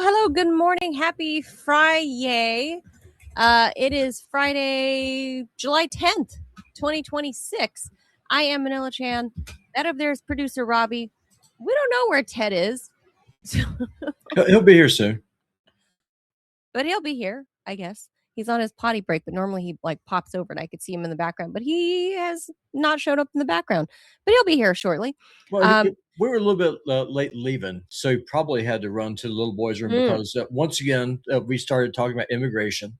Hello. Good morning. Happy Friday. It is Friday, July 10th, 2026. I am Manila Chan. That up there is producer Robbie. We don't know where Ted is, He'll be here soon. but he'll be here, I guess. He's on his potty break, but normally he pops over and I could see him in the background, but he has not showed up in the background, but he'll be here shortly. Well, we were a little bit late leaving, so he probably had to run to the little boys' room because once again, we started talking about immigration.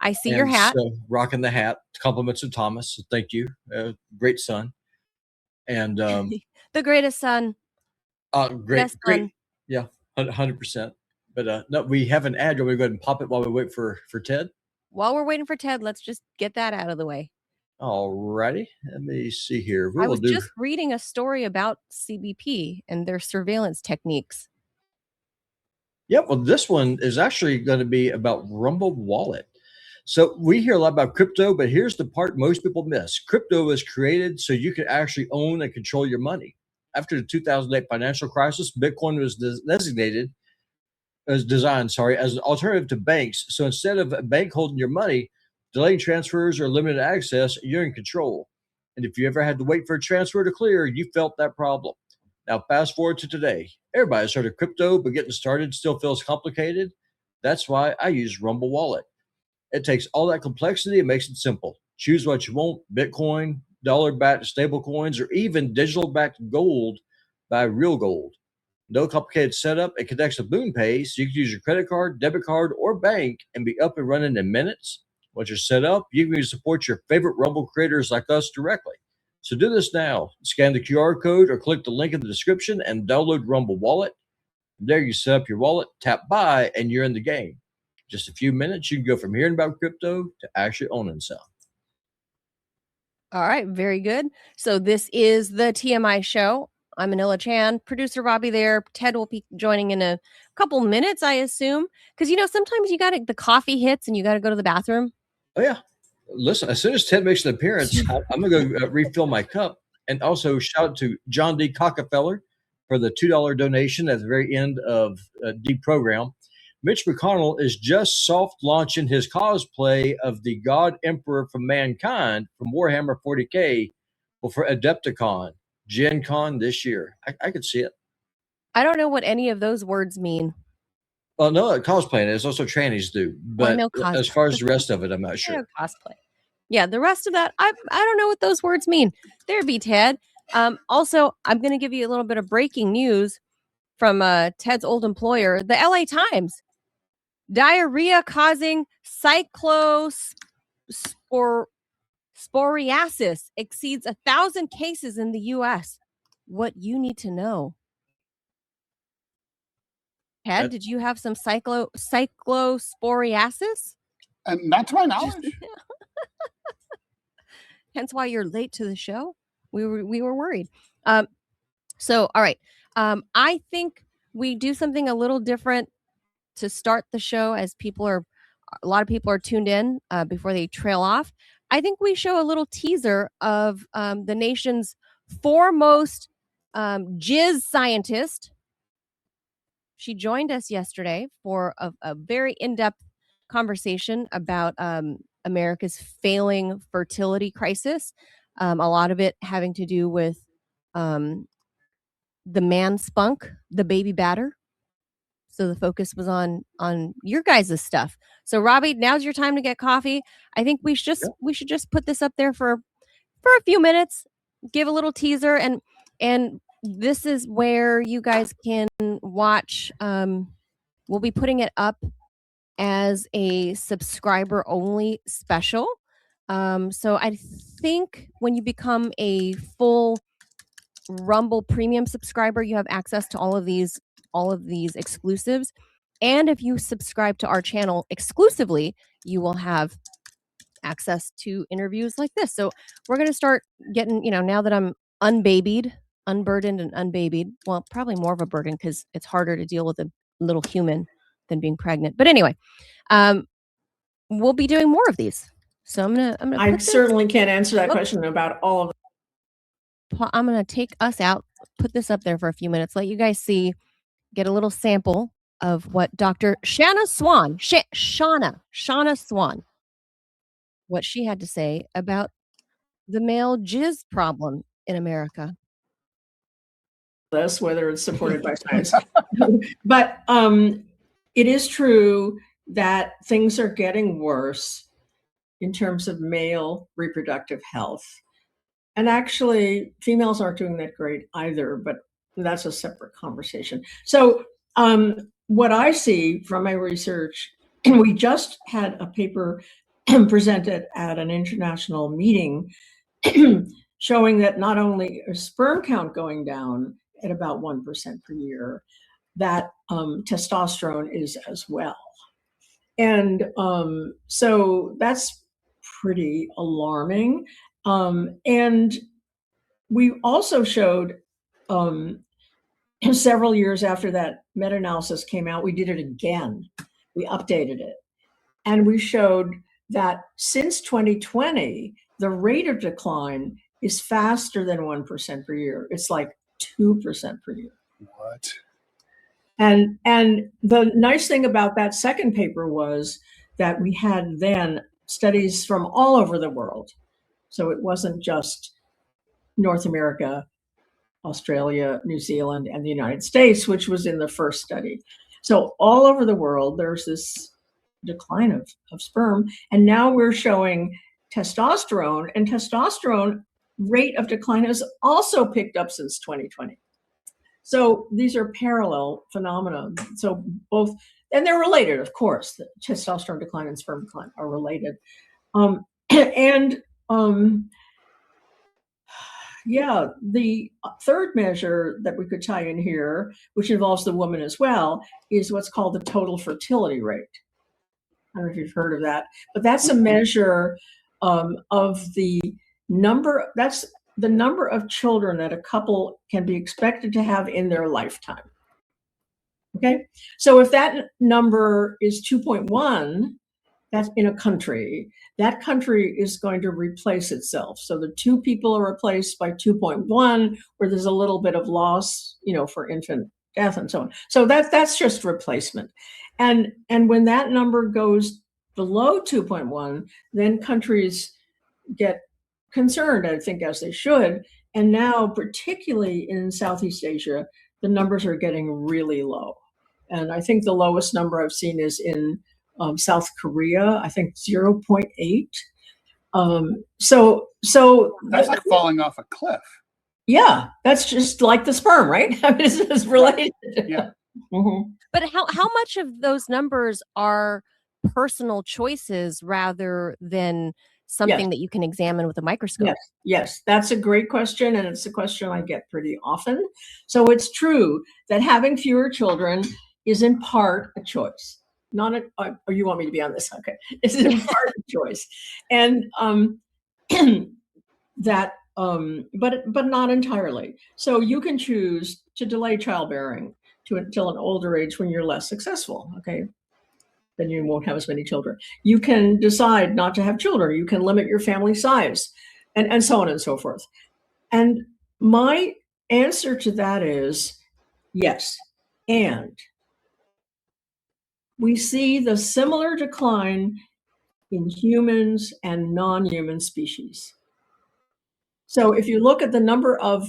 I see your hat. So, rocking the hat. Compliments of Thomas. So thank you. Great son. And the greatest son. Great. Yeah, 100%. But no, we have an ad. We're going to go ahead and pop it while we wait for Ted. While we're waiting for Ted, let's just get that out of the way. All righty. Let me see here. I was just reading a story about CBP and their surveillance techniques. Yeah, well, this one is actually going to be about Rumble Wallet. So we hear a lot about crypto, but here's the part most people miss. Crypto was created so you could actually own and control your money. After the 2008 financial crisis, Bitcoin was designed as an alternative to banks. So instead of a bank holding your money, delaying transfers or limited access, you're in control. And if you ever had to wait for a transfer to clear, you felt that problem. Now, fast forward to today. Everybody's heard of crypto, but getting started still feels complicated. That's why I use Rumble Wallet. It takes all that complexity and makes it simple. Choose what you want: Bitcoin, dollar-backed stable coins, or even digital-backed gold by Real Gold. No complicated setup. It connects to BoonPay, so you can use your credit card, debit card, or bank and be up and running in minutes. Once you're set up, you can support your favorite Rumble creators like us directly. So do this now. Scan the QR code or click the link in the description and download Rumble Wallet. There you set up your wallet, tap buy, and you're in the game. Just a few minutes, you can go from hearing about crypto to actually owning some. All right, very good. So this is the TMI Show. I'm Manila Chan, producer Robbie there. Ted will be joining in a couple minutes, I assume. Because, sometimes the coffee hits and you got to go to the bathroom. Oh, yeah. Listen, as soon as Ted makes an appearance, I'm going to go refill my cup. And also shout out to John D. Cockefeller for the $2 donation at the very end of the program. Mitch McConnell is just soft launching his cosplay of the God Emperor from Mankind from Warhammer 40K for Adepticon, Gen Con this year. I could see it. I don't know what any of those words mean. Well, no, cosplaying is also trannies do. But as far as the rest of it, I'm not sure. Cosplay. Yeah, the rest of that, I don't know what those words mean. There be Ted. Also, I'm going to give you a little bit of breaking news from Ted's old employer, the LA Times. Diarrhea causing cyclosporiasis exceeds 1,000 cases in the U.S. What you need to know. Ted, did you have some cyclosporiasis? Not to my knowledge. Hence why you're late to the show. We were worried. So, all right. I think we do something a little different to start the show, as a lot of people are tuned in before they trail off. I think we show a little teaser of the nation's foremost jizz scientist. She joined us yesterday for a very in-depth conversation about America's failing fertility crisis. A lot of it having to do with the man spunk, the baby batter. So the focus was on your guys' stuff. So Robbie, now's your time to get coffee. I think we should just put this up there for a few minutes, give a little teaser, and this is where you guys can watch. We'll be putting it up as a subscriber only special. So I think when you become a full Rumble premium subscriber, you have access to all of these exclusives. And if you subscribe to our channel exclusively, you will have access to interviews like this. So we're going to start getting, now that I'm unburdened and unbabied, well, probably more of a burden because it's harder to deal with a little human than being pregnant. But anyway, we'll be doing more of these. So I certainly can't answer that question about all of them. I'm going to take us out, put this up there for a few minutes, let you guys see, get a little sample of what Dr. Shanna Swan, Shauna Swan, what she had to say about the male jizz problem in America. This, whether it's supported by science. But it is true that things are getting worse in terms of male reproductive health. And actually, females aren't doing that great either, but that's a separate conversation. So what I see from my research, we just had a paper presented at an international meeting showing that not only is sperm count going down at about 1% per year, that testosterone is as well. And so that's pretty alarming. And we also showed several years after that meta-analysis came out, we did it again. We updated it. And we showed that since 2020, the rate of decline is faster than 1% per year. It's like 2% per year. What? And the nice thing about that second paper was that we had then studies from all over the world. So it wasn't just North America, Australia, New Zealand, and the United States, which was in the first study. So all over the world, there's this decline of sperm. And now we're showing testosterone, and testosterone rate of decline has also picked up since 2020. So these are parallel phenomena. So both, and they're related, of course. The testosterone decline and sperm decline are related. Yeah, the third measure that we could tie in here, which involves the woman as well, is what's called the total fertility rate. I don't know if you've heard of that, but that's a measure of the number, that's the number of children that a couple can be expected to have in their lifetime. Okay, so if that number is 2.1, that's in a country, that country is going to replace itself. So the two people are replaced by 2.1, where there's a little bit of loss, for infant death and so on. So that's just replacement. And when that number goes below 2.1, then countries get concerned, I think, as they should. And now, particularly in Southeast Asia, the numbers are getting really low. And I think the lowest number I've seen is in South Korea, I think 0.8. So that's like falling off a cliff. Yeah, that's just like the sperm, right? It's related. Right. Yeah. Mm-hmm. But how much of those numbers are personal choices rather than something that you can examine with a microscope? Yes, that's a great question, and it's a question I get pretty often. So it's true that having fewer children is in part a choice. Not a, or you want me to be on this? Okay, it's in part a choice, and that, but not entirely. So you can choose to delay childbearing until an older age when you're less successful. Okay, then you won't have as many children. You can decide not to have children. You can limit your family size, and so on and so forth. And my answer to that is yes, and we see the similar decline in humans and non-human species. So if you look at the number of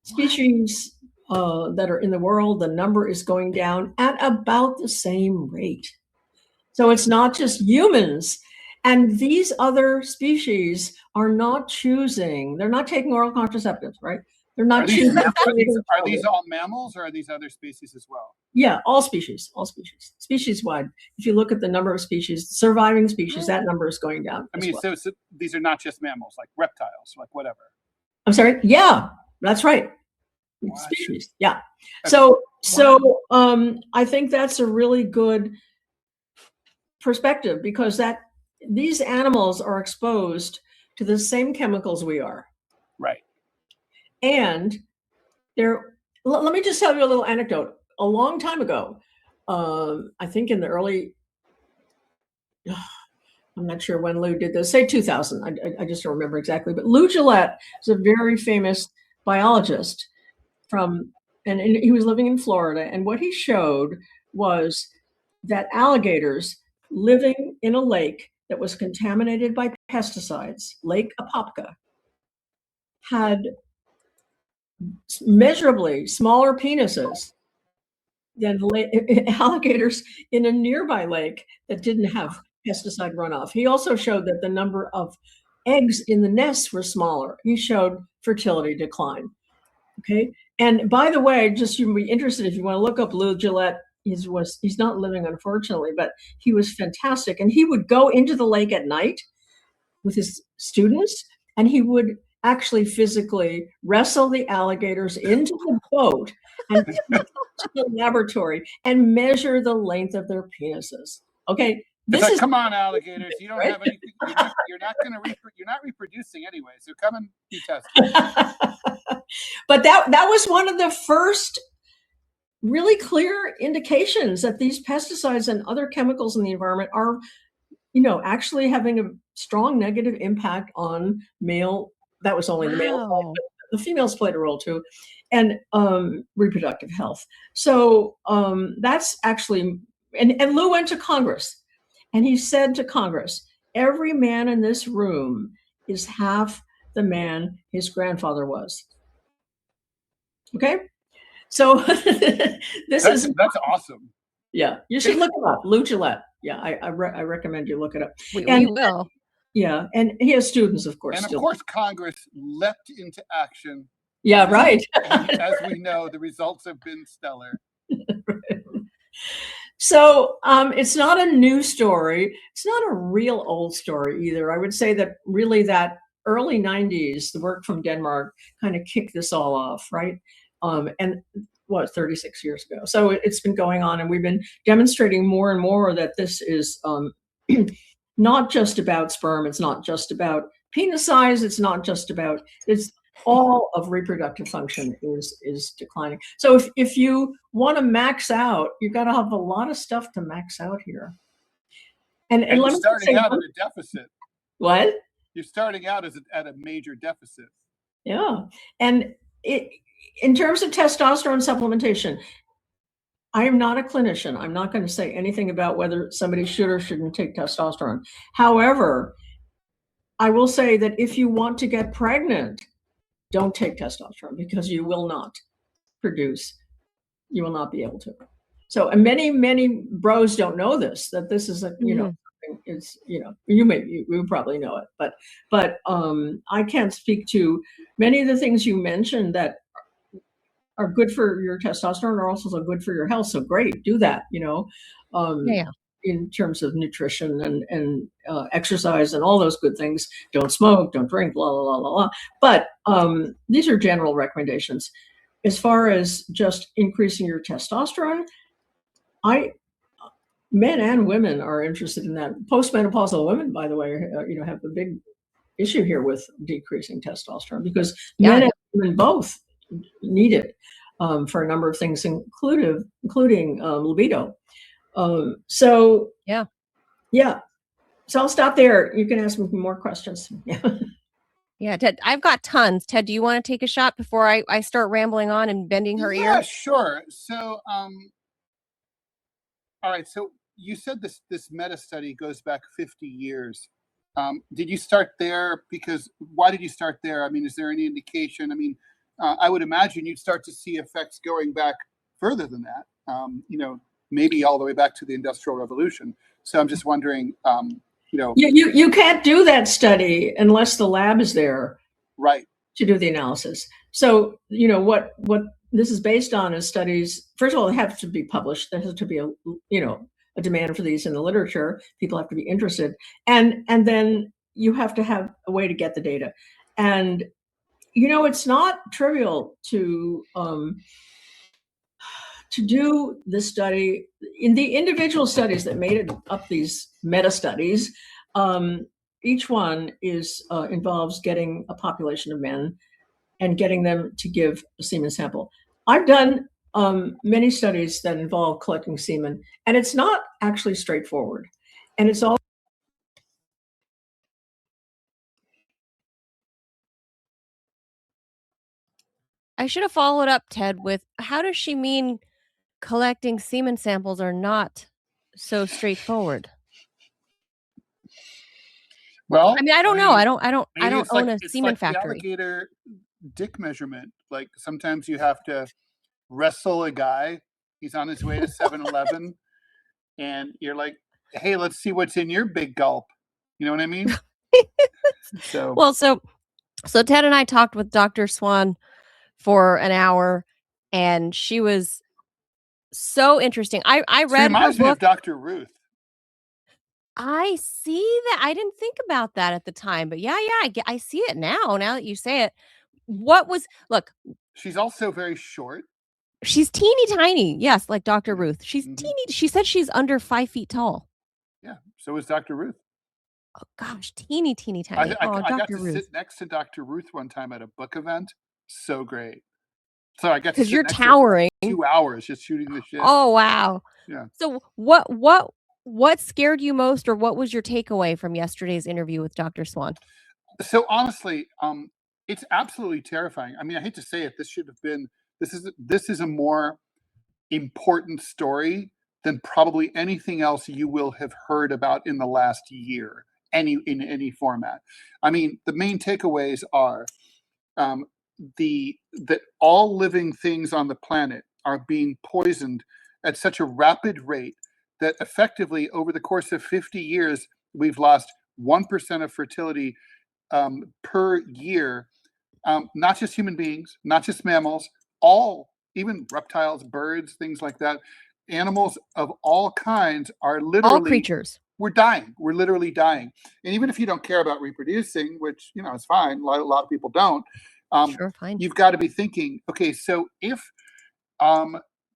species that are in the world, the number is going down at about the same rate. So it's not just humans. And these other species are not choosing, they're not taking oral contraceptives, right? They're not choosing. Are these all mammals, or are these other species as well? Yeah, all species, species-wide. If you look at the number of species, surviving species, that number is going down. I mean, so these are not just mammals, like reptiles, like whatever. I'm sorry. Yeah, that's right. What? Species. Yeah. So I think that's a really good perspective, because these animals are exposed to the same chemicals we are. Right. And let me just tell you a little anecdote. A long time ago, I think in the early, I'm not sure when Lou did this, say 2000, I just don't remember exactly, but Lou Gillette is a very famous biologist from and he was living in Florida. And what he showed was that alligators living in a lake that was contaminated by pesticides, Lake Apopka, had measurably smaller penises than alligators in a nearby lake that didn't have pesticide runoff. He also showed that the number of eggs in the nests were smaller. He showed fertility decline. Okay. And by the way, just you'd be interested if you want to look up Lou Gillette. He's not living, unfortunately, but he was fantastic. And he would go into the lake at night with his students, and he would actually physically wrestle the alligators into the boat and take them to the laboratory and measure the length of their penises. Okay. It's like, come on, alligators! You don't have anything. You're not reproducing anyway. So come and be tested. But that was one of the first really clear indications that these pesticides and other chemicals in the environment are, actually having a strong negative impact on male. That was only the male side, but the females played a role too, and reproductive health. So that's actually, and Lou went to Congress, and he said to Congress, every man in this room is half the man his grandfather was. Okay, so that's awesome. Yeah, you should look him up, Lou Gillette. Yeah, I recommend you look it up. We will. Yeah, and he has students, of course. And of course, Congress leapt into action. Yeah, right. As we know, the results have been stellar. So it's not a new story. It's not a real old story either. I would say that really that early 90s, the work from Denmark kind of kicked this all off, right? And 36 years ago. So it's been going on, and we've been demonstrating more and more that this is not just about sperm. It's not just about penis size. It's not just about, it's all of reproductive function is declining. So if you want to max out, you've got to have a lot of stuff to max out here. And you're starting out at a deficit. What? You're starting out at a major deficit. Yeah. And in terms of testosterone supplementation, I am not a clinician. I'm not going to say anything about whether somebody should or shouldn't take testosterone. However, I will say that if you want to get pregnant, don't take testosterone, because you will not produce. You will not be able to. So, and many bros don't know this, that this is a, it's, you probably know it, but I can't speak to many of the things you mentioned that are good for your testosterone are also so good for your health. So great, do that, in terms of nutrition and exercise and all those good things. Don't smoke, don't drink, blah, blah, blah, blah, blah. But these are general recommendations. As far as just increasing your testosterone, men and women are interested in that. Postmenopausal women, by the way, have a big issue here with decreasing testosterone, because men and women both need it for a number of things, including libido. So I'll stop there. You can ask me more questions. Yeah, Ted, I've got tons. Ted, do you want to take a shot before I start rambling on and bending her ear? Yeah, sure. So, all right. So you said this meta study goes back 50 years. Did you start there? Why did you start there? I mean, is there any indication? I mean, I would imagine you'd start to see effects going back further than that. Maybe all the way back to the Industrial Revolution. So I'm just wondering, You can't do that study unless the lab is there, right, to do the analysis. So what this is based on is studies. First of all, they have to be published. There has to be a demand for these in the literature. People have to be interested, and then you have to have a way to get the data. And it's not trivial to do this study. In the individual studies that made up these meta studies, each one involves getting a population of men and getting them to give a semen sample. I've done many studies that involve collecting semen, and it's not actually straightforward. And it's all I should have followed up, Ted, with how does she mean collecting semen samples are not so straightforward? Well, I mean, I don't know. I maybe don't it's own like a semen the factory. alligator dick measurement. Like sometimes you have to wrestle a guy. He's on his way to 7-Eleven, and you're like, "Hey, let's see what's in your big gulp." You know what I mean? So Well, so Ted and I talked with Dr. Swan for an hour, and she was so interesting. I she read her reminds me of book. Dr. Ruth. I see that. I didn't think about that at the time, but yeah, I see it now that you say it. Look, She's also very short. she's teeny tiny. Yes, like Dr. Yeah. Ruth. She's Mhm. teeny. She said she's under 5 feet tall. Yeah, so is Dr. Ruth. Oh gosh, teeny tiny. I got Dr. to Ruth. sit next to Dr. Ruth one time at a book event. So great. So I got to Because sit you're next to her for towering. like 2 hours just shooting the shit. Oh wow. Yeah. So what scared you most, or what was your takeaway from yesterday's interview with Dr. Swan? So honestly, it's absolutely terrifying. I mean, I hate to say it. This is a more important story than probably anything else you will have heard about in the last year, in any format. I mean, the main takeaways are that all living things on the planet are being poisoned at such a rapid rate that effectively over the course of 50 years, we've lost 1% of fertility per year. Not just human beings, not just mammals, even reptiles, birds, things like that. Animals of all kinds are All literally, creatures. we're dying. We're literally dying. And even if you don't care about reproducing, which, is fine, a lot of people don't, Sure, fine. you've got to be thinking, okay, so if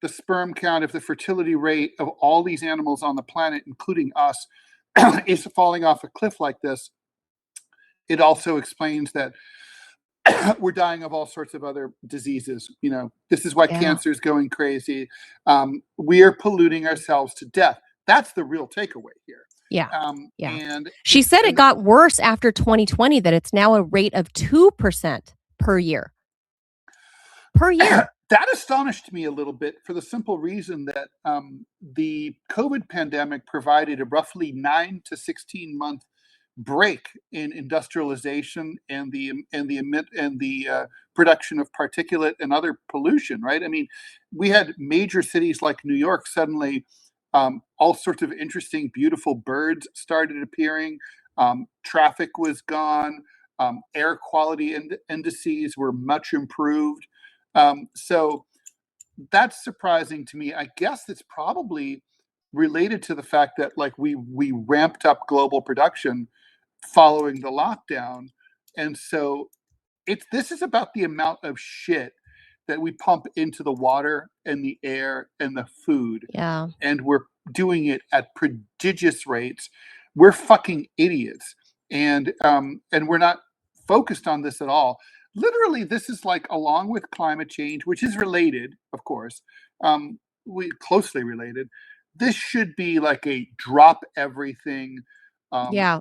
the sperm count, if the fertility rate of all these animals on the planet, including us, is falling off a cliff like this, it also explains that we're dying of all sorts of other diseases. This is why Yeah. cancer is going crazy. We are polluting ourselves to death. That's the real takeaway here. Yeah. Yeah. And She said it got worse after 2020, that it's now a rate of 2% per year. Per year. That astonished me a little bit for the simple reason that the COVID pandemic provided a roughly 9 to 16 month break in industrialization and the production of particulate and other pollution. Right? I mean, we had major cities like New York suddenly. All sorts of interesting, beautiful birds started appearing. Traffic was gone. Air quality indices were much improved. So that's surprising to me. I guess it's probably related to the fact that we ramped up global production following the lockdown, and so this is about the amount of shit that we pump into the water and the air and the food. Yeah. And we're doing it at prodigious rates. We're fucking idiots, and we're not focused on this at all. Literally, this is along with climate change, which is related, of course, we closely related. This should be like a drop everything. Yeah.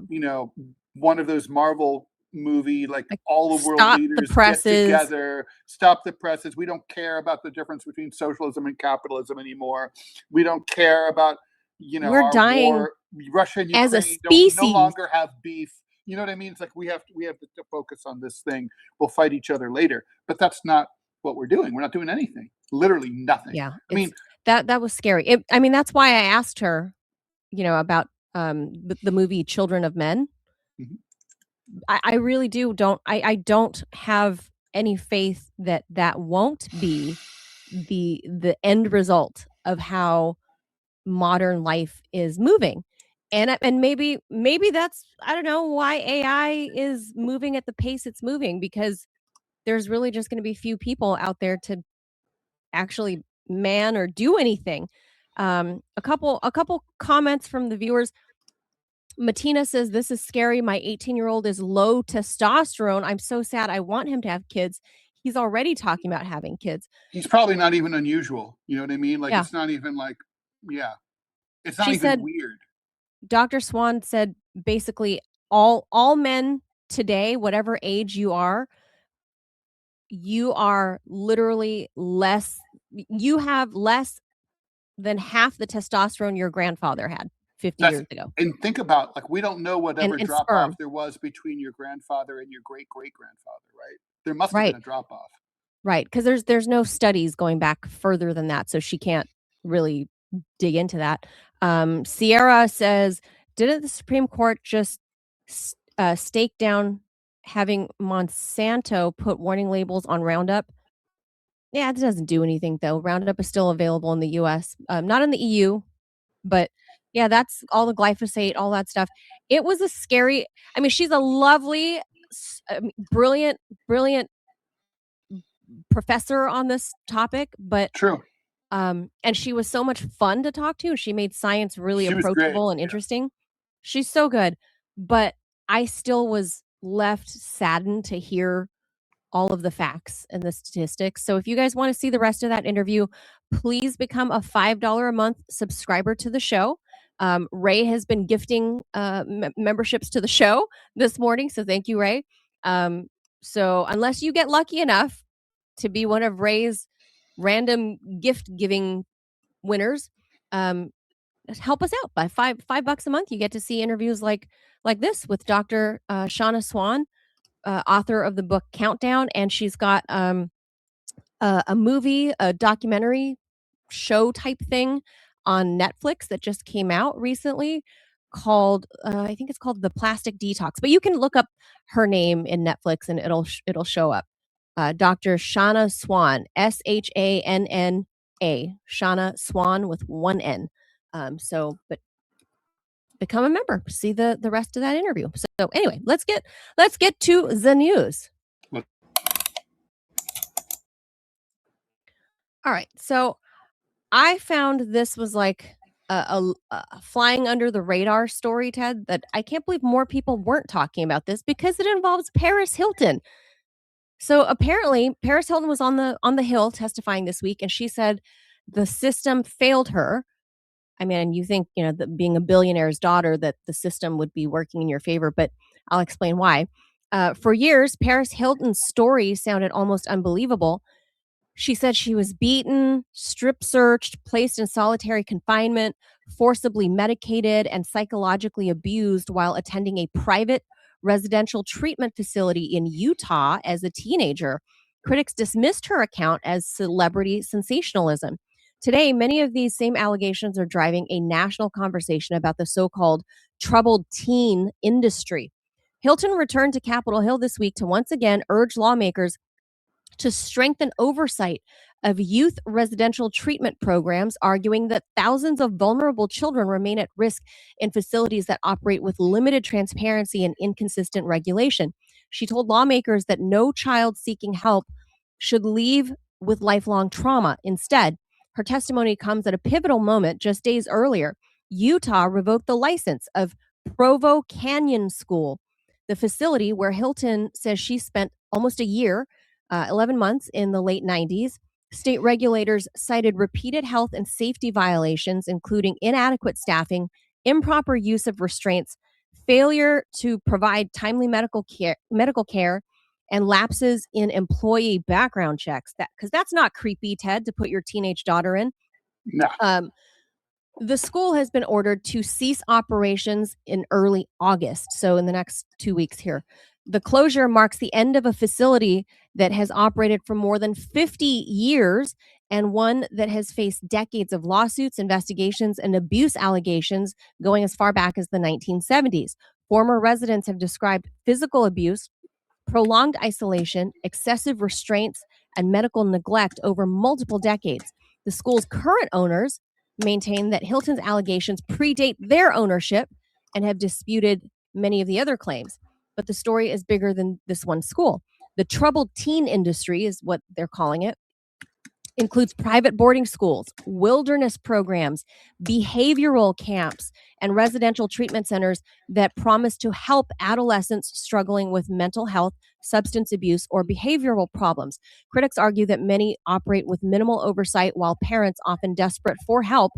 One of those Marvel movie, all the world Stop the leaders get presses. together, stop the presses. We don't care about the difference between socialism and capitalism anymore. We don't care about, We're our dying war. Russia and as a Ukraine don't no species. longer have beef. You know what I mean? It's like we have to focus on this thing. We'll fight each other later. But that's not what we're doing. We're not doing anything. Literally nothing. Yeah. I mean, that was scary. That's why I asked her, about the movie Children of Men. Mhm. I really I don't have any faith that won't be the end result of how modern life is moving. And maybe that's, I don't know, why AI is moving at the pace it's moving, because there's really just going to be few people out there to actually man or do anything. A couple comments from the viewers. Matina says, "This is scary. My 18-year-old is low testosterone. I'm so sad. I want him to have kids. He's already talking about having kids." He's probably not even unusual. You know what I mean? Yeah. It's not even it's not She even said, weird. Dr. Swan said basically all men today, whatever age you are, you are literally you have less than half the testosterone your grandfather had 50 years ago. And think about, like, we don't know whatever And drop sperm. off there was between your grandfather and your great great grandfather, right? There must have Right. been a drop off. Right, because there's no studies going back further than that, so she can't really dig into that. Sierra says, "Didn't the Supreme Court just stake down having Monsanto put warning labels on Roundup?" Yeah, it doesn't do anything though. Roundup is still available in the U.S., not in the EU, but yeah, that's all the glyphosate, all that stuff. It was a scary. I mean, she's a lovely, brilliant professor on this topic, but True. and she was so much fun to talk to. She made science really She was great, approachable and yeah. interesting. She's so good, but I still was left saddened to hear all of the facts and the statistics. So if you guys want to see the rest of that interview, please become a $5 a month subscriber to the show. Ray has been gifting memberships to the show this morning, so thank you, Ray. So unless you get lucky enough to be one of Ray's random gift giving winners, help us out by $5 a month. You get to see interviews like this with Dr. Shauna Swan, author of the book Countdown, and she's got a movie, a documentary show type thing on Netflix that just came out recently called I think it's called The Plastic Detox. But you can look up her name in Netflix and it'll show up. Dr. Shauna Swan, Shanna, Shauna Swan with one N. But become a member, see the rest of that interview. So anyway, let's get to the news. All right, so I found this was like a flying under the radar story, Ted, that I can't believe more people weren't talking about this because it involves Paris Hilton. So apparently, Paris Hilton was on the Hill testifying this week, and she said the system failed her. I mean, you think, that being a billionaire's daughter, that the system would be working in your favor, but I'll explain why. For years, Paris Hilton's story sounded almost unbelievable. She said she was beaten, strip searched, placed in solitary confinement, forcibly medicated, and psychologically abused while attending a private residential treatment facility in Utah as a teenager. Critics dismissed her account as celebrity sensationalism. Today, many of these same allegations are driving a national conversation about the so-called troubled teen industry. Hilton returned to Capitol Hill this week to once again urge lawmakers to strengthen oversight of youth residential treatment programs, arguing that thousands of vulnerable children remain at risk in facilities that operate with limited transparency and inconsistent regulation. She told lawmakers that no child seeking help should leave with lifelong trauma. Instead, her testimony comes at a pivotal moment. Just days earlier, Utah revoked the license of Provo Canyon School, the facility where Hilton says she spent almost a year, 11 months in the late 90s. State regulators cited repeated health and safety violations, including inadequate staffing, improper use of restraints, failure to provide timely medical care, and lapses in employee background checks. Because that's not creepy, Ted, to put your teenage daughter in. No. The school has been ordered to cease operations in early August, so in the next 2 weeks here. The closure marks the end of a facility that has operated for more than 50 years and one that has faced decades of lawsuits, investigations, and abuse allegations going as far back as the 1970s. Former residents have described physical abuse, prolonged isolation, excessive restraints, and medical neglect over multiple decades. The school's current owners maintain that Hilton's allegations predate their ownership and have disputed many of the other claims. But the story is bigger than this one school. The troubled teen industry is what they're calling it. Includes private boarding schools, wilderness programs, behavioral camps, and residential treatment centers that promise to help adolescents struggling with mental health, substance abuse, or behavioral problems. Critics argue that many operate with minimal oversight, while parents, often desperate for help,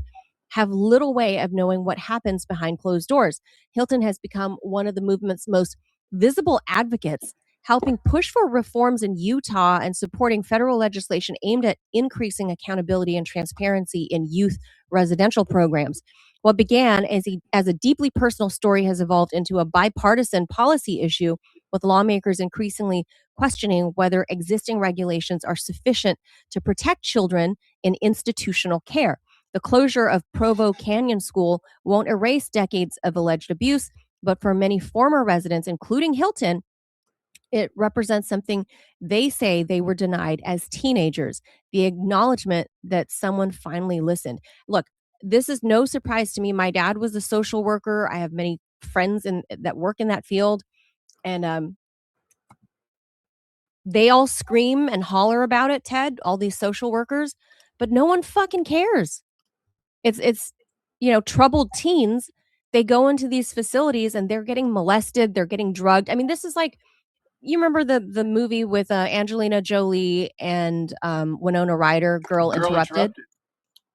have little way of knowing what happens behind closed doors. Hilton has become one of the movement's most visible advocates helping push for reforms in Utah and supporting federal legislation aimed at increasing accountability and transparency in youth residential programs. What began as a deeply personal story has evolved into a bipartisan policy issue, with lawmakers increasingly questioning whether existing regulations are sufficient to protect children in institutional care. The closure of Provo Canyon School won't erase decades of alleged abuse, but for many former residents, including Hilton, it represents something they say they were denied as teenagers, the acknowledgement that someone finally listened. Look, this is no surprise to me. My dad was a social worker. I have many friends that work in that field, and they all scream and holler about it, Ted, all these social workers, but no one fucking cares. It's troubled teens, they go into these facilities and they're getting molested, they're getting drugged. I mean, this is like, you remember the movie with Angelina Jolie and Winona Ryder, Girl Girl Interrupted?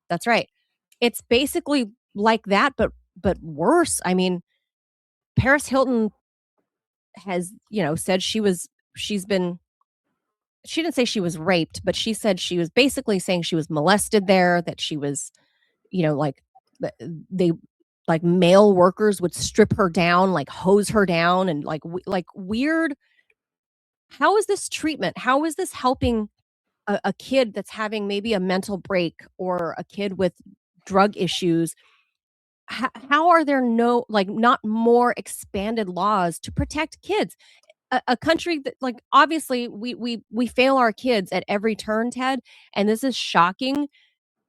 That's right. It's basically like that, but worse. I mean, Paris Hilton has, said she didn't say she was raped, but she said she was basically saying she was molested there, that she was, like they like male workers would strip her down, like hose her down, and like weird. How is this treatment? How is this helping a kid that's having maybe a mental break, or a kid with drug issues? How are there not more expanded laws to protect kids? A country that, like, obviously we fail our kids at every turn, Ted, and this is shocking.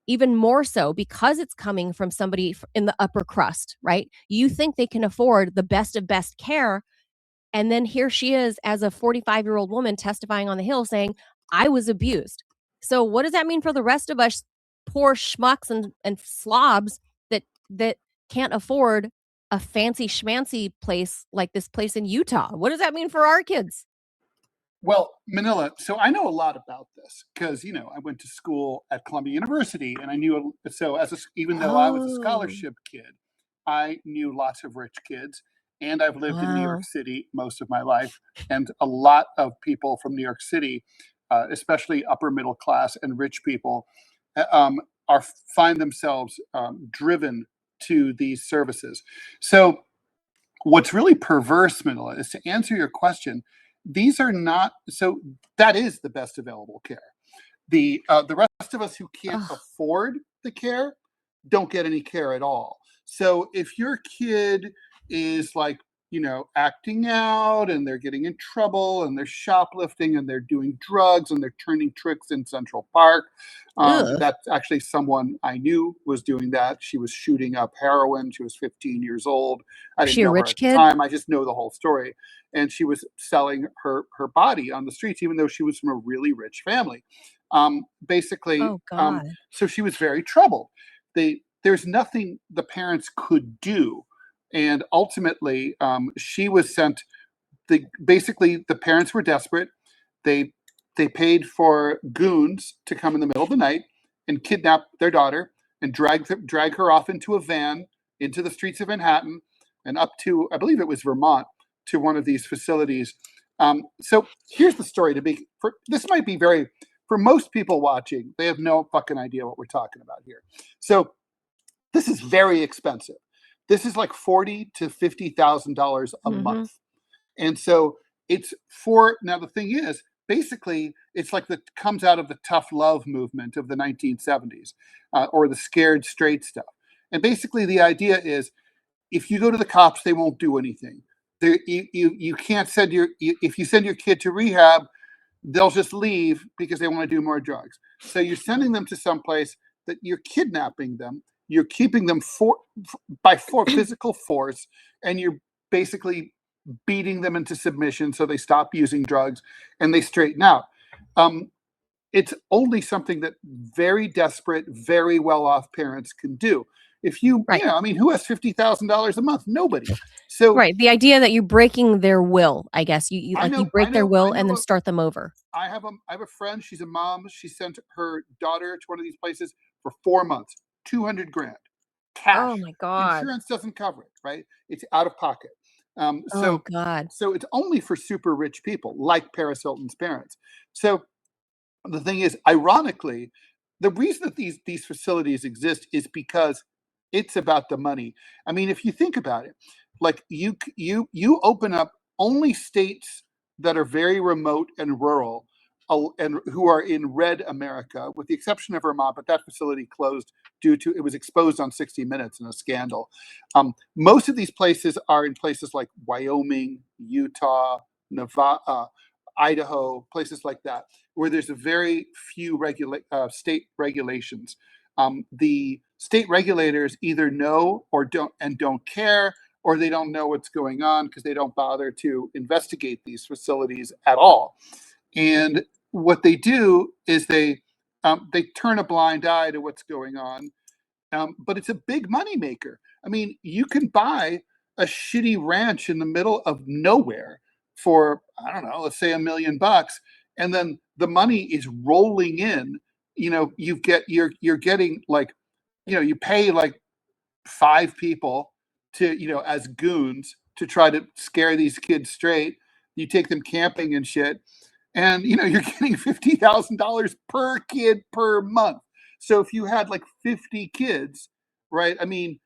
Even more so because it's coming from somebody in the upper crust, right? You think they can afford the best of best care, and then here she is as a 45-year-old woman testifying on the Hill saying, I was abused. So what does that mean for the rest of us poor schmucks and slobs that can't afford a fancy schmancy place like this place in Utah? What does that mean for our kids? Well, Manila, so I know a lot about this because, I went to school at Columbia University, and I knew, so even though I was a scholarship kid, I knew lots of rich kids, and I've lived in New York City most of my life, and a lot of people from New York City, especially upper middle class and rich people, find themselves driven to these services. So what's really perverse, Manila, is, to answer your question, these are not, so that is the best available care. The rest of us who can't afford the care don't get any care at all. So if your kid is like, acting out, and they're getting in trouble, and they're shoplifting, and they're doing drugs, and they're turning tricks in Central Park. That's actually someone I knew was doing that. She was shooting up heroin. She was 15 years old. I didn't know her at the time. I just know the whole story. And she was selling her body on the streets, even though she was from a really rich family. So she was very troubled. There's nothing the parents could do. And ultimately, she was sent. Basically, the parents were desperate. They paid for goons to come in the middle of the night and kidnap their daughter and drag her off into a van into the streets of Manhattan and up to, I believe it was Vermont, to one of these facilities. So here's the story. This might be for most people watching, they have no fucking idea what we're talking about here. So this is very expensive. This is like $40,000 to $50,000 a month. And so now the thing is, basically, it's like comes out of the tough love movement of the 1970s, or the scared straight stuff. And basically the idea is, if you go to the cops, they won't do anything. You can't if you send your kid to rehab, they'll just leave because they want to do more drugs. So you're sending them to someplace that you're kidnapping them. You're keeping them by physical force, and you're basically beating them into submission so they stop using drugs and they straighten out. It's only something that very desperate, very well-off parents can do. If who has $50,000 a month? Nobody. So the idea that you're breaking their will, I guess you break their will and then start them over. I have a friend. She's a mom. She sent her daughter to one of these places for 4 months. $200,000 cash. Oh my God. Insurance doesn't cover it, right? It's out of pocket. So Oh God. so it's only for super rich people like Paris Hilton's parents. So the thing is, ironically, the reason that these facilities exist is because it's about the money. I mean, if you think about it, like you open up only states that are very remote and rural, and who are in red America, with the exception of Vermont, but that facility closed due to it was exposed on 60 Minutes in a scandal. Most of these places are in places like Wyoming, Utah, Nevada, Idaho, places like that, where there's a very few state regulations. The state regulators either know or don't care, or they don't know what's going on because they don't bother to investigate these facilities at all. And what they do is they turn a blind eye to what's going on. But it's a big money maker. I mean, you can buy a shitty ranch in the middle of nowhere for, I don't know, let's say $1 million, and then the money is rolling in. You know, you're getting like, you know, you pay like 5 people to, you know, as goons to try to scare these kids straight. You take them camping and shit, and you know you're getting $50,000 per kid per month. So if you had like 50 kids, right? I mean,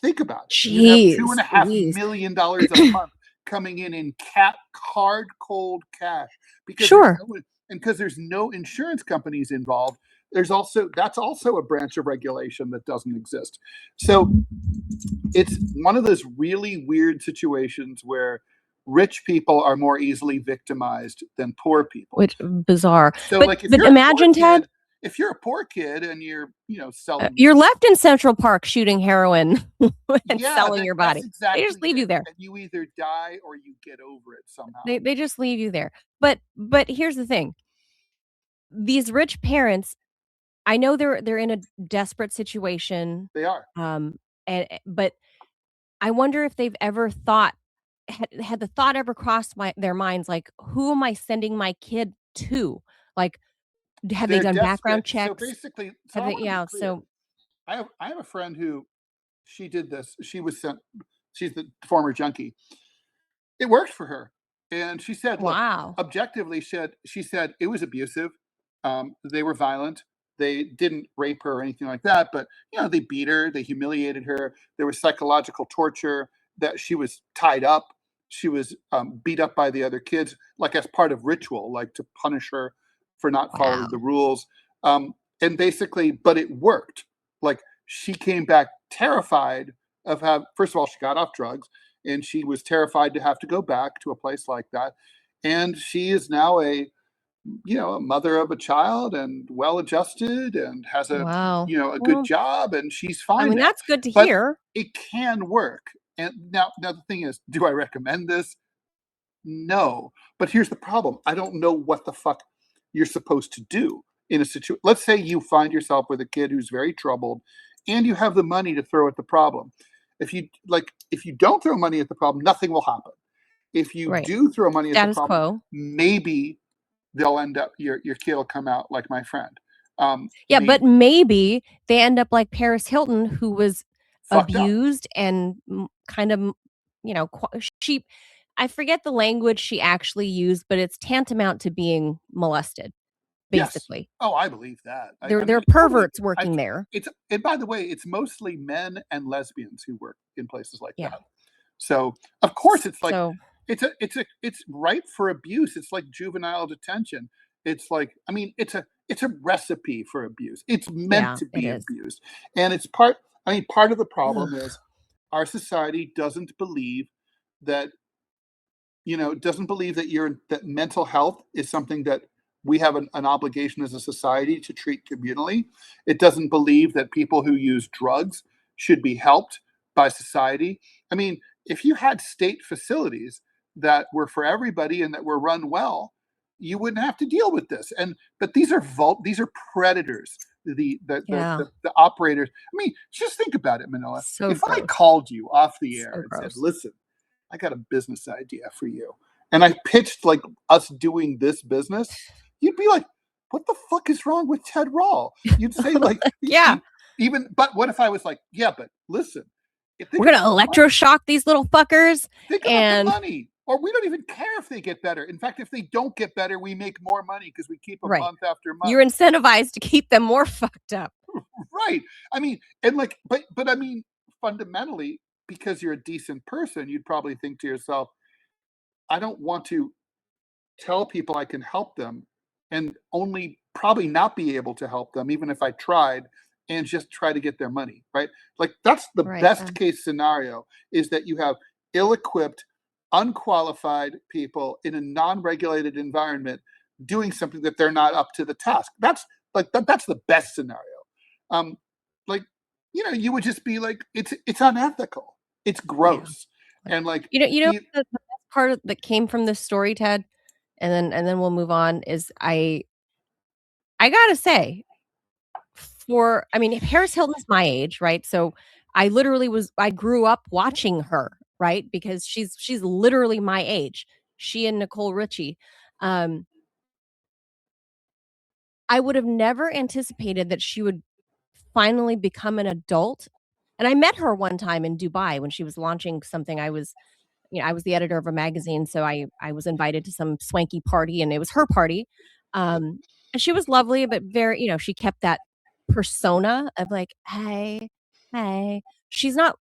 think about it. You'd have Jeez. $2.5 million a month coming in hard cold cash because Sure. there's no insurance companies involved. That's also a branch of regulation that doesn't exist. So it's one of those really weird situations where rich people are more easily victimized than poor people. Which bizarre. So but like if but you're imagine, Ted, if you're a poor kid and you're, you know, selling you're left in Central Park shooting heroin and selling your body. that's exactly They just leave you there. And you either die or you get over it somehow. They just leave you there. But here's the thing. These rich parents, I know they're in a desperate situation. They are. But I wonder if they've ever had the thought ever crossed their minds, like, who am I sending my kid to? Like, have they They're done background desperate. checks? So basically, Have I they, wanna be yeah. clear. So I have a friend who she did this. She was sent. She's the former junkie. It worked for her, and she said, "Look, wow. objectively, she said it was abusive. They were violent. They didn't rape her or anything like that, but you know, they beat her, they humiliated her. There was psychological torture. That she was tied up. She was beat up by the other kids, like as part of ritual, like to punish her for not following Wow. the rules. And basically, but it worked. Like she came back terrified of how. First of all, she got off drugs, and she was terrified to have to go back to a place like that. And she is now a mother of a child and well adjusted and has a Wow. a good Well, job, and she's I fine mean, now. that's good to But hear. it can work. And now the thing is, do I recommend this? No. But here's the problem. I don't know what the fuck you're supposed to do in a situation. Let's say you find yourself with a kid who's very troubled and you have the money to throw at the problem. If you don't throw money at the problem, nothing will happen. If you Right. do throw money at the Status problem, quo. maybe they'll end up your kid will come out like my friend. Yeah, but maybe they end up like Paris Hilton, who was fucked up. abused and kind of, she, I forget the language she actually used, but it's tantamount to being molested, Yes. basically. Oh, I believe that. There are totally. perverts working there. And by the way, it's mostly men and lesbians who work in places like Yeah. that. So of course it's like So it's ripe for abuse. It's like juvenile detention. It's like, I mean, it's a recipe for abuse. It's meant yeah, to it be is. abused. And it's part of the problem Ugh. is our society doesn't believe that that mental health is something that we have an obligation as a society to treat communally. It doesn't believe that people who use drugs should be helped by society. I mean, if you had state facilities that were for everybody and that were run well, you wouldn't have to deal with this. But these are predators. The operators. I mean, just think about it, Manila. So if I gross. called you off the air So and said, gross. "Listen, I got a business idea for you," and I pitched like us doing this business, you'd be like, "What the fuck is wrong with Ted Rall?" You'd say like, Yeah. But what if I was like, "Yeah, but listen, we're gonna electroshock these little fuckers. Think about And the money. Or we don't even care if they get better. In fact, if they don't get better, we make more money because we keep them right, month after month. you're incentivized to keep them more fucked up. Right. I mean, and like, but I mean, fundamentally, because you're a decent person, you'd probably think to yourself, I don't want to tell people I can help them and only probably not be able to help them, even if I tried, and just try to get their money, right? Like that's the Right, best case scenario, is that you have ill-equipped, unqualified people in a non-regulated environment doing something that they're not up to the task. That's like that's the best scenario. Like, you know, you would just be like, it's unethical, it's gross. And like, you know the best part that came from this story, Ted, and then we'll move on, is I gotta say, I mean, Paris Hilton's my age, right? So I grew up watching her, right? Because she's literally my age. She and Nicole Richie. Um, I would have never anticipated that she would finally become an adult. And I met her one time in Dubai when she was launching something. I was the editor of a magazine, so I was invited to some swanky party, and it was her party. And she was lovely, but very, she kept that persona of like, hey, hey. She's not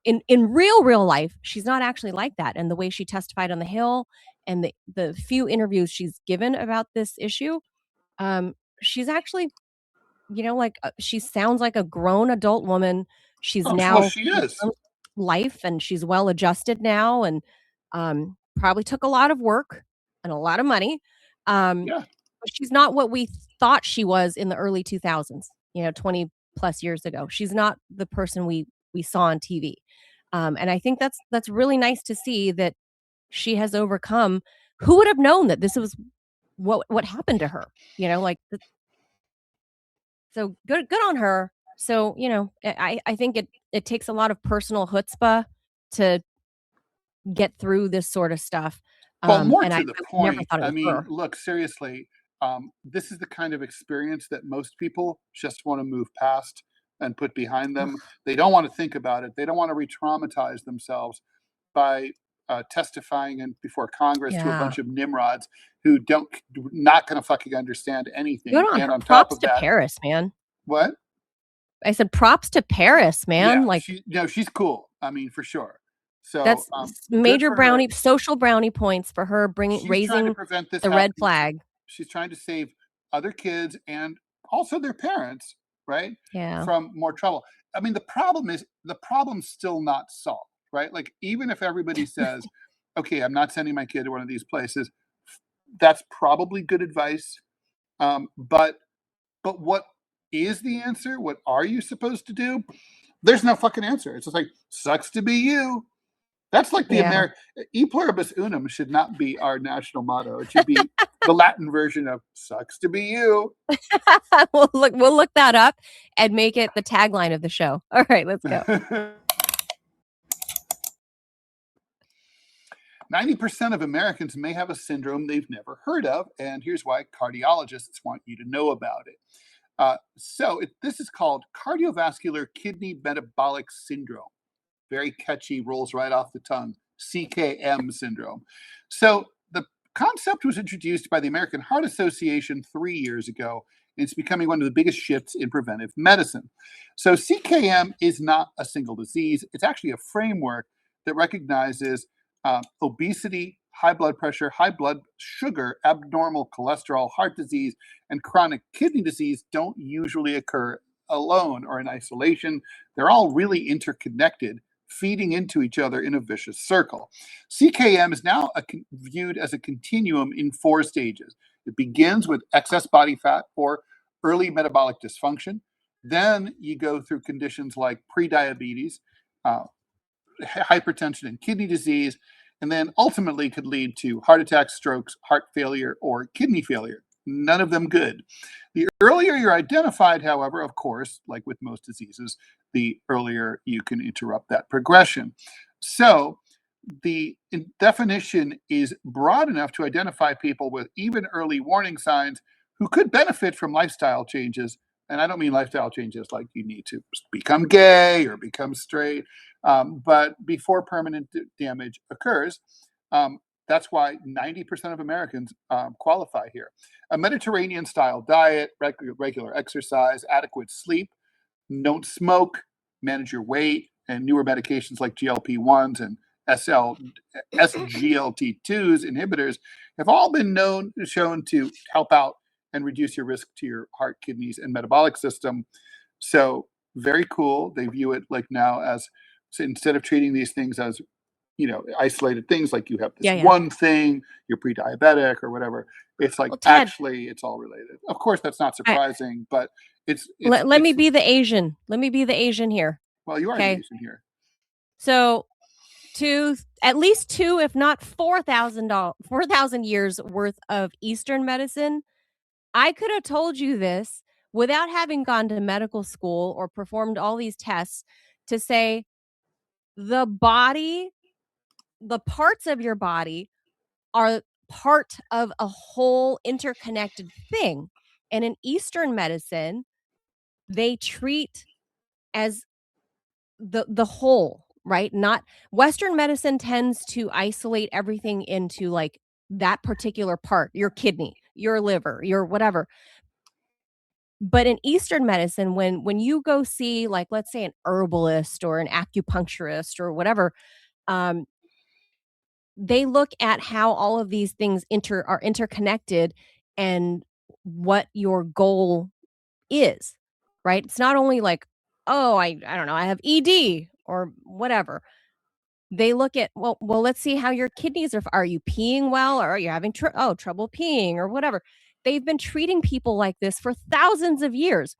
in real life, she's not actually like that. And the way she testified on the Hill and the few interviews she's given about this issue, she's actually, like she sounds like a grown adult woman. She's well, now she is. life, and she's well adjusted now, and probably took a lot of work and a lot of money. Yeah. But she's not what we thought she was in the early 2000s, 20 plus years ago. She's not the person we saw on TV. And I think that's really nice to see that she has overcome. Who would have known that this was what happened to her? Like so good on her. So, I think it takes a lot of personal chutzpah to get through this sort of stuff. Well, more And to I the never point, thought it I was mean, her. look, seriously, this is the kind of experience that most people just want to move past and put behind them. They don't want to think about it. They don't want to re-traumatize themselves by testifying before Congress to a Yeah. bunch of nimrods who not going to fucking understand anything. Good on And her. on top Props of to that, Paris, man. what? I said props to Paris, man. Yeah, Like she's cool. I mean, for sure. So that's good major for her. social brownie points for her She's trying to raising prevent this the red happening. flag. She's trying to save other kids and also their parents, right? Yeah. From more trouble. I mean, the problem's still not solved, right? Like, even if everybody says, okay, I'm not sending my kid to one of these places, that's probably good advice. But what is the answer? What are you supposed to do? There's no fucking answer. It's just like, sucks to be you. That's like the American "E pluribus unum" should not be our national motto. It should be the Latin version of "sucks to be you." we'll look that up and make it the tagline of the show. All right, let's go. 90% of Americans may have a syndrome they've never heard of, and here's why cardiologists want you to know about it. This is called Cardiovascular-Kidney-Metabolic syndrome. Very catchy, rolls right off the tongue. CKM syndrome. So the concept was introduced by the American Heart Association 3 years ago. And it's becoming one of the biggest shifts in preventive medicine. So CKM is not a single disease. It's actually a framework that recognizes obesity, high blood pressure, high blood sugar, abnormal cholesterol, heart disease, and chronic kidney disease don't usually occur alone or in isolation. They're all really interconnected, feeding into each other in a vicious circle. CKM is now viewed as a continuum in 4 stages. It begins with excess body fat or early metabolic dysfunction. Then you go through conditions like prediabetes, hypertension, and kidney disease, and then ultimately could lead to heart attacks, strokes, heart failure, or kidney failure. None of them good. The earlier you're identified, however, of course, like with most diseases, the earlier you can interrupt that progression. So the definition is broad enough to identify people with even early warning signs who could benefit from lifestyle changes, And I don't mean lifestyle changes like you need to become gay or become straight, but before permanent damage occurs. That's why 90% of Americans qualify here. A Mediterranean-style diet, regular exercise, adequate sleep, don't smoke, manage your weight, and newer medications like GLP-1s and SGLT2s inhibitors have all been shown to help out and reduce your risk to your heart, kidneys, and metabolic system. So very cool. They view it like now as, so instead of treating these things as, isolated things like you have this one thing, you're pre-diabetic or whatever. It's like, well, Ted, actually, it's all related. Of course, that's not surprising, but let me be the Asian. Let me be the Asian here. Well, you are the Asian here. So at least 2, if not 4,000 years worth of Eastern medicine, I could have told you this without having gone to medical school or performed all these tests to say the body, the parts of your body are part of a whole interconnected thing. And in Eastern medicine, they treat as the whole, right? Not Western medicine tends to isolate everything into like that particular part, your kidney, your liver, your whatever. But in Eastern medicine, when you go see, like, let's say an herbalist or an acupuncturist or whatever, they look at how all of these things are interconnected and what your goal is, right? It's not only like, oh, I don't know, I have ED or whatever. They look at, well, let's see how your kidneys are you peeing well, or are you having trouble peeing or whatever. They've been treating people like this for thousands of years.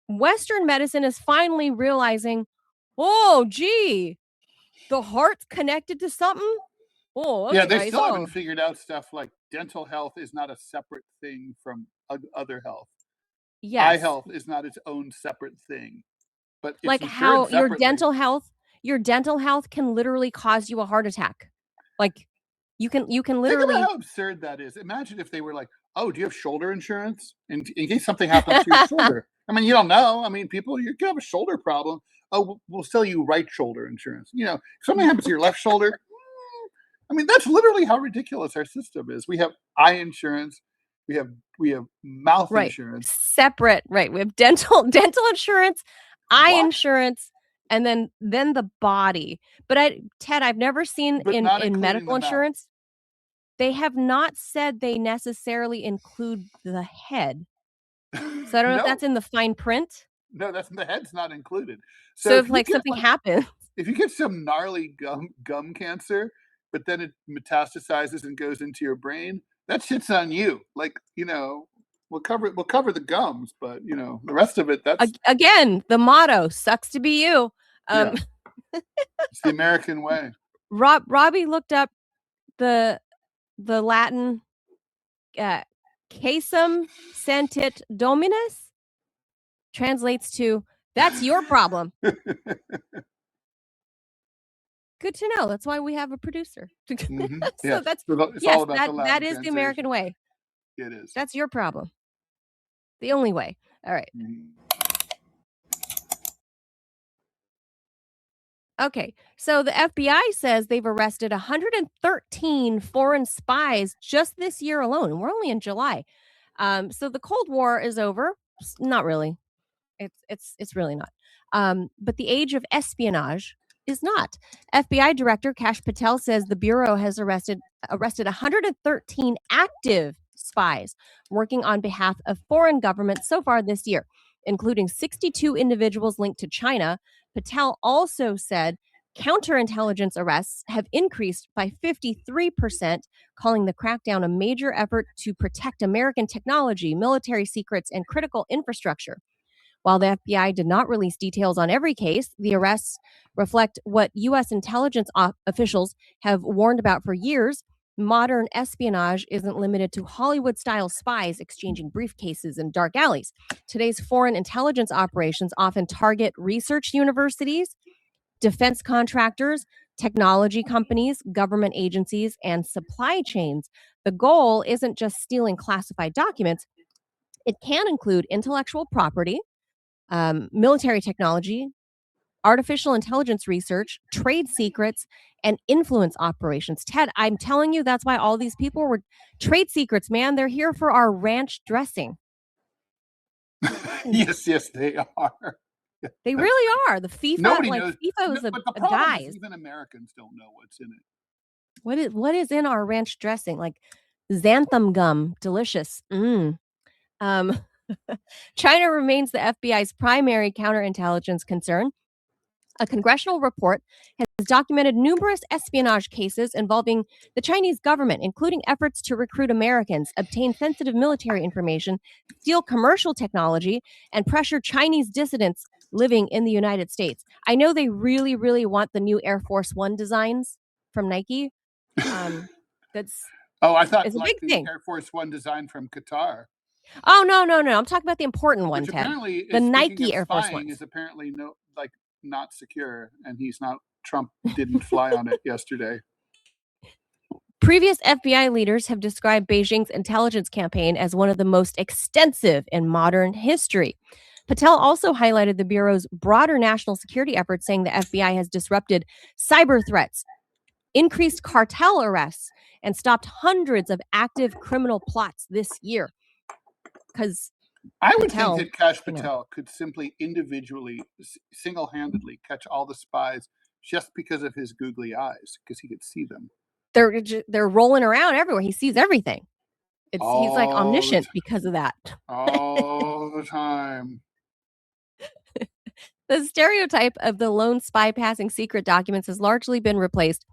Western medicine is finally realizing, oh, gee, the heart's connected to something. Oh, okay, yeah, they still haven't figured out stuff like dental health is not a separate thing from other health. Yes. Eye health is not its own separate thing. But it's like how your dental health can literally cause you a heart attack. Like you can literally. Think about how absurd that is. Imagine if they were like, "Oh, do you have shoulder insurance in case something happens to your shoulder?" I mean, you don't know. I mean, you can have a shoulder problem. Oh, we'll sell you right shoulder insurance. If something happens to your left shoulder, I mean, that's literally how ridiculous our system is. We have eye insurance. We have mouth insurance. Separate, right? We have dental insurance, eye insurance, and then the body. But Ted, I've never seen in medical insurance, they have not said they necessarily include the head. So I don't know if that's in the fine print. No, the head's not included. So if like something happens, if you get some gnarly gum cancer, but then it metastasizes and goes into your brain, that shit's on you. Like, we'll cover the gums, but the rest of it, that's again the motto: sucks to be you. It's the American way. Robbie looked up the Latin "casum sentit dominus," translates to "that's your problem." Good to know. That's why we have a producer. Mm-hmm. So that's all about that is the American way. It is. That's your problem. The only way. All right. Mm-hmm. Okay. So the FBI says they've arrested 113 foreign spies just this year alone. And we're only in July. So the Cold War is over. Not really. It's really not. But the age of espionage is not. FBI Director Kash Patel says the Bureau has arrested 113 active spies working on behalf of foreign governments so far this year, including 62 individuals linked to China. Patel also said counterintelligence arrests have increased by 53%, calling the crackdown a major effort to protect American technology, military secrets, and critical infrastructure. While the FBI did not release details on every case, the arrests reflect what U.S. intelligence officials have warned about for years. Modern espionage isn't limited to Hollywood-style spies exchanging briefcases in dark alleys. Today's foreign intelligence operations often target research universities, defense contractors, technology companies, government agencies, and supply chains. The goal isn't just stealing classified documents. It can include intellectual property, military technology, artificial intelligence research, trade secrets, and influence operations. Ted, I'm telling you, that's why all these people were trade secrets, man. They're here for our ranch dressing. Yes, they are. They really are. The FIFA, Nobody like knows. FIFA is But the a problem guys. is even Americans don't know what's in it. What is in our ranch dressing? Like xanthan gum, delicious. China remains the FBI's primary counterintelligence concern. A congressional report has documented numerous espionage cases involving the Chinese government, including efforts to recruit Americans, obtain sensitive military information, steal commercial technology, and pressure Chinese dissidents living in the United States. I know they really, really want the new Air Force One designs from Nike. That's I thought it's a like big the thing. Air Force One design from Qatar. Oh no. I'm talking about the important one, Which Ted. apparently The is, Nike Air Force spying, Ones. is apparently not secure, and Trump didn't fly on it yesterday. Previous FBI leaders have described Beijing's intelligence campaign as one of the most extensive in modern history. Patel also highlighted the Bureau's broader national security efforts, saying the FBI has disrupted cyber threats, increased cartel arrests, and stopped hundreds of active criminal plots this year. Because I would Patel, think that Kash Patel could simply individually, single-handedly catch all the spies just because of his googly eyes, because he could see them. They're rolling around everywhere. He sees everything. He's like omniscient because of that. All the time. The stereotype of the lone spy passing secret documents has largely been replaced.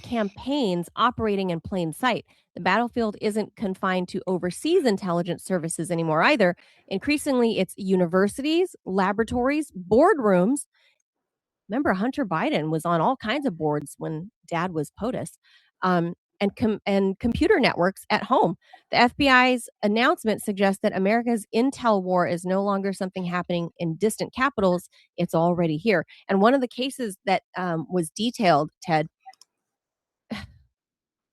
Campaigns operating in plain sight. The battlefield isn't confined to overseas intelligence services anymore either. Increasingly, it's universities, laboratories, boardrooms. Remember, Hunter Biden was on all kinds of boards when dad was POTUS, and computer networks at home. The FBI's announcement suggests that America's intel war is no longer something happening in distant capitals. It's already here. And one of the cases that was detailed, Ted,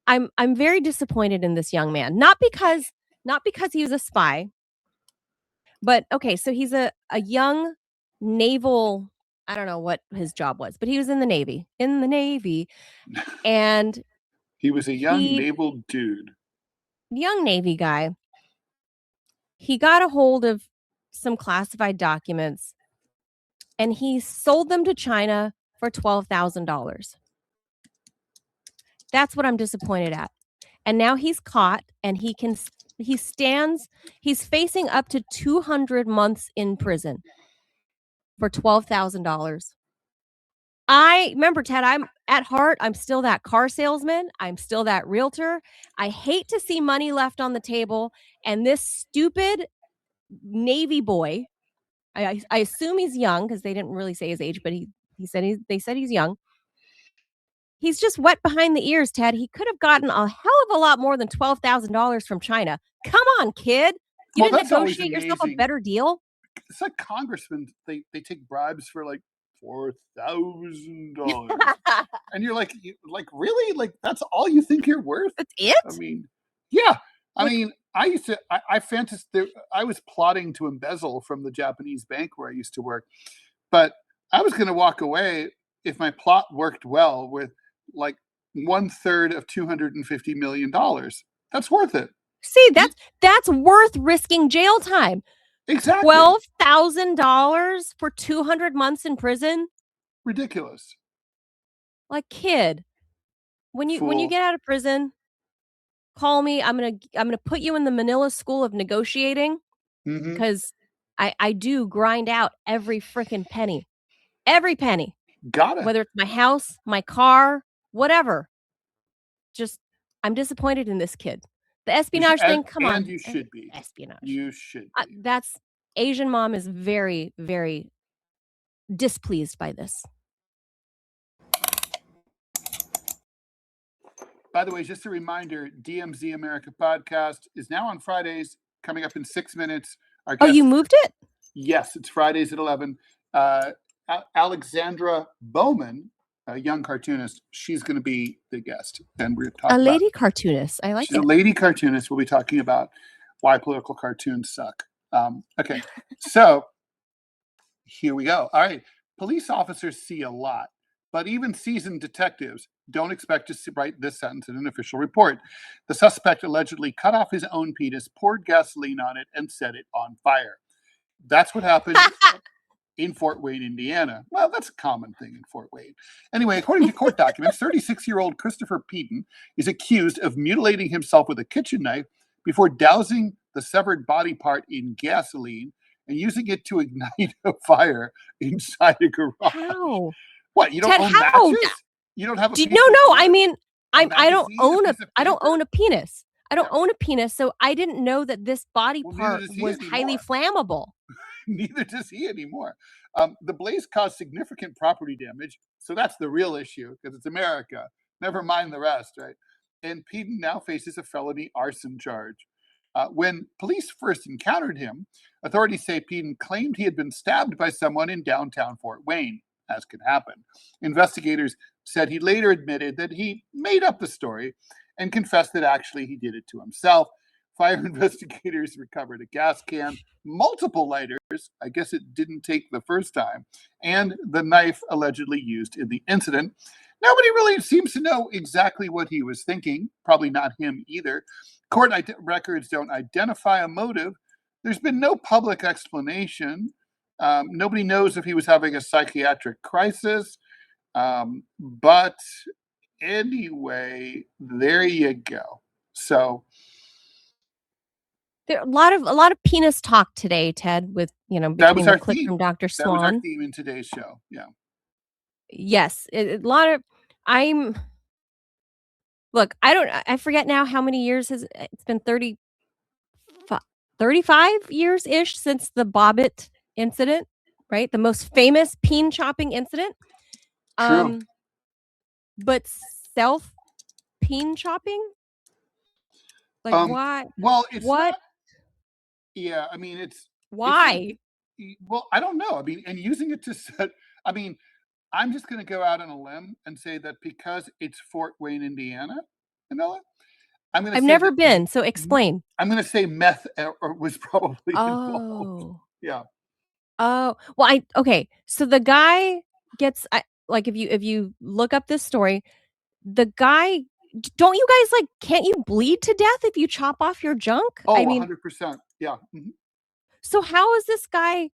I'm very disappointed in this young man. Not because he's a spy, but okay, so he's a young naval, I don't know what his job was, but he was in the Navy. And he was a young naval dude. Young Navy guy. He got a hold of some classified documents and he sold them to China for $12,000. That's what I'm disappointed at. And now he's caught and he's facing up to 200 months in prison for $12,000. I remember, Ted, I'm at heart, I'm still that car salesman. I'm still that realtor. I hate to see money left on the table. And this stupid Navy boy, I assume he's young because they didn't really say his age, but they said he's young. He's just wet behind the ears, Ted. He could have gotten a hell of a lot more than $12,000 from China. Come on, kid. You didn't negotiate yourself a better deal? It's like congressmen, they take bribes for like $4,000. And you're like, really? Like, that's all you think you're worth? That's it? I mean, yeah. I mean, I used to, I fantasized, I was plotting to embezzle from the Japanese bank where I used to work. But I was going to walk away if my plot worked well with like 1/3 of $250 million. That's worth it. See, that's worth risking jail time. Exactly. $12,000 for 200 months in prison? Ridiculous. Like, kid, when you get out of prison, call me. I'm gonna put you in the Manila School of Negotiating because I do grind out every freaking penny. Every penny. Got it. Whether it's my house, my car, whatever. Just, I'm disappointed in this kid. The espionage thing, come on. And you should be. Espionage. You should be. That's, Asian mom is very, very displeased by this. By the way, just a reminder, DMZ America podcast is now on Fridays, coming up in 6 minutes. You moved it? Yes, it's Fridays at 11. Alexandra Bowman, a young cartoonist, she's going to be the guest, and we're talking A about lady cartoonist. I like she's it. a lady cartoonist. We'll be talking about why political cartoons suck. Okay, so here we go. All right, police officers see a lot, but even seasoned detectives don't expect to write this sentence in an official report. The suspect allegedly cut off his own penis, poured gasoline on it, and set it on fire. That's what happened in Fort Wayne, Indiana. Well, that's a common thing in Fort Wayne. Anyway, according to court documents, 36-year-old Christopher Peden is accused of mutilating himself with a kitchen knife before dousing the severed body part in gasoline and using it to ignite a fire inside a garage. How? What, you don't Ted, own how? matches? You don't have a piece No, of no. I wood? mean, I don't magazine, own a a piece of I don't paper? own a penis. I don't Yeah. own a penis, so I didn't know that this body Well, neither part does he was highly anymore. flammable. Neither does he anymore. The blaze caused significant property damage, so that's the real issue because it's America. Never mind the rest, right? And Peden now faces a felony arson charge. When police first encountered him, authorities say Peden claimed he had been stabbed by someone in downtown Fort Wayne, as could happen. Investigators said he later admitted that he made up the story and confessed that actually he did it to himself. Fire investigators recovered a gas can, multiple lighters, I guess it didn't take the first time, and the knife allegedly used in the incident. Nobody really seems to know exactly what he was thinking, probably not him either. Court records don't identify a motive. There's been no public explanation. Nobody knows if he was having a psychiatric crisis. But anyway, there you go. So There a lot of penis talk today, Ted, with that was between the our clip theme. from Dr. That was our Swan. theme in today's show. Yeah. Yes, a lot of look, I forget now how many years it's been 35 years ish since the Bobbitt incident, right? The most famous peen chopping incident. True. But self peen chopping? Like why? Well, it's What? not. Yeah, I mean, Why? Well, I don't know. I mean, and using it to set. I mean, I'm just going to go out on a limb and say that because it's Fort Wayne, Indiana, Manila, I've never been, so explain. I'm going to say meth was probably involved. Oh. Yeah. Oh, well, okay. So the guy gets like if you look up this story, the guy don't you guys can't you bleed to death if you chop off your junk? Oh, I mean, 100%. Yeah. Mhm. so how is this guy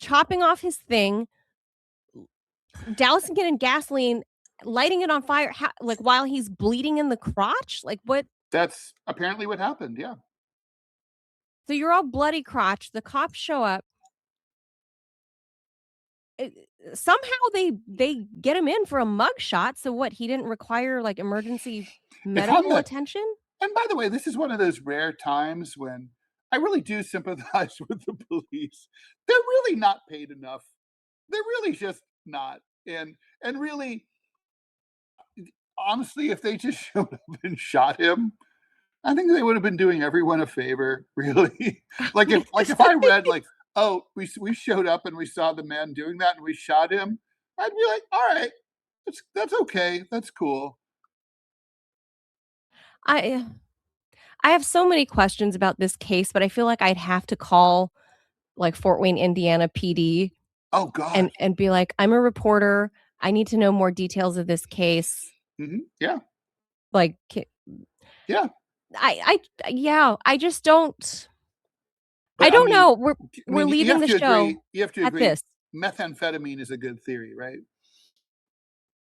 chopping off his thing, dousing it in gasoline, lighting it on fire, while he's bleeding in the crotch? Like what? That's apparently what happened. Yeah. So you're all bloody crotch. The cops show up. Somehow they get him in for a mug shot. So what? He didn't require emergency medical attention? And by the way, this is one of those rare times when I really do sympathize with the police. They're really not paid enough. They're really just not. And really, honestly, if they just showed up and shot him, I think they would have been doing everyone a favor, really. if I read oh, we showed up and we saw the man doing that and we shot him, I'd be like, all right, that's okay. That's cool. I have so many questions about this case, but I feel like I'd have to call Fort Wayne, Indiana PD. Oh God. And be like, I'm a reporter. I need to know more details of this case. Mm-hmm. Yeah. Yeah. I just don't. I don't know. We're leaving the show. You have to agree. This. Methamphetamine is a good theory, right?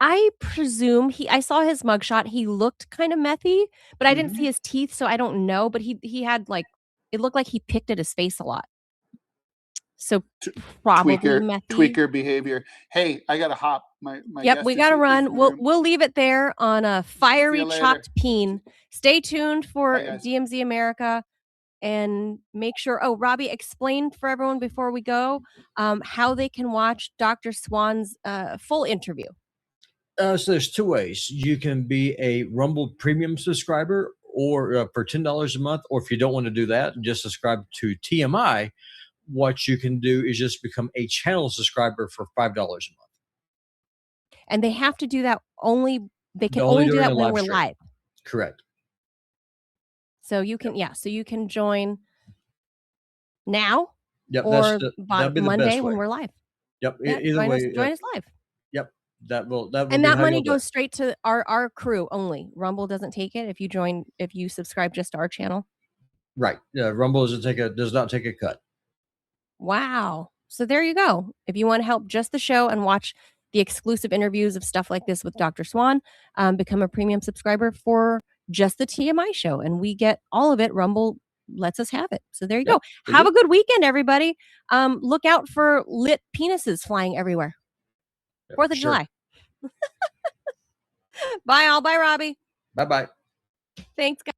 I presume I saw his mugshot. He looked kind of methy, but I didn't see his teeth, so I don't know. But he had it looked like he picked at his face a lot. So probably tweaker behavior. Hey, I gotta hop. My yep, we gotta run. We'll leave it there on a fiery chopped peen. Stay tuned for DMZ America and make sure. Oh, Robbie, explain for everyone before we go how they can watch Dr. Swan's full interview. So there's two ways. You can be a Rumble Premium subscriber or for $10 a month, or if you don't want to do that, just subscribe to TMI, what you can do is just become a channel subscriber for $5 a month. And they have to do that only. They can Only only do during that a when live we're stream. live. Correct. So you can, so you can join now Yep. or That'd be the Monday best way. when we're live. Yep. Yeah, Either way. join us live. Yep. That will And be that how money you'll do goes it. straight to our crew only. Rumble doesn't take it if you subscribe just to our channel. Right. Yeah. Rumble does not take a cut. Wow. So there you go. If you want to help just the show and watch the exclusive interviews of stuff like this with Dr. Swan, become a premium subscriber for just the TMI show. And we get all of it. Rumble lets us have it. So there you go. Have a good weekend, everybody. Look out for lit penises flying everywhere. 4th of July. Bye all. Bye, Robbie. Bye-bye. Thanks, guys.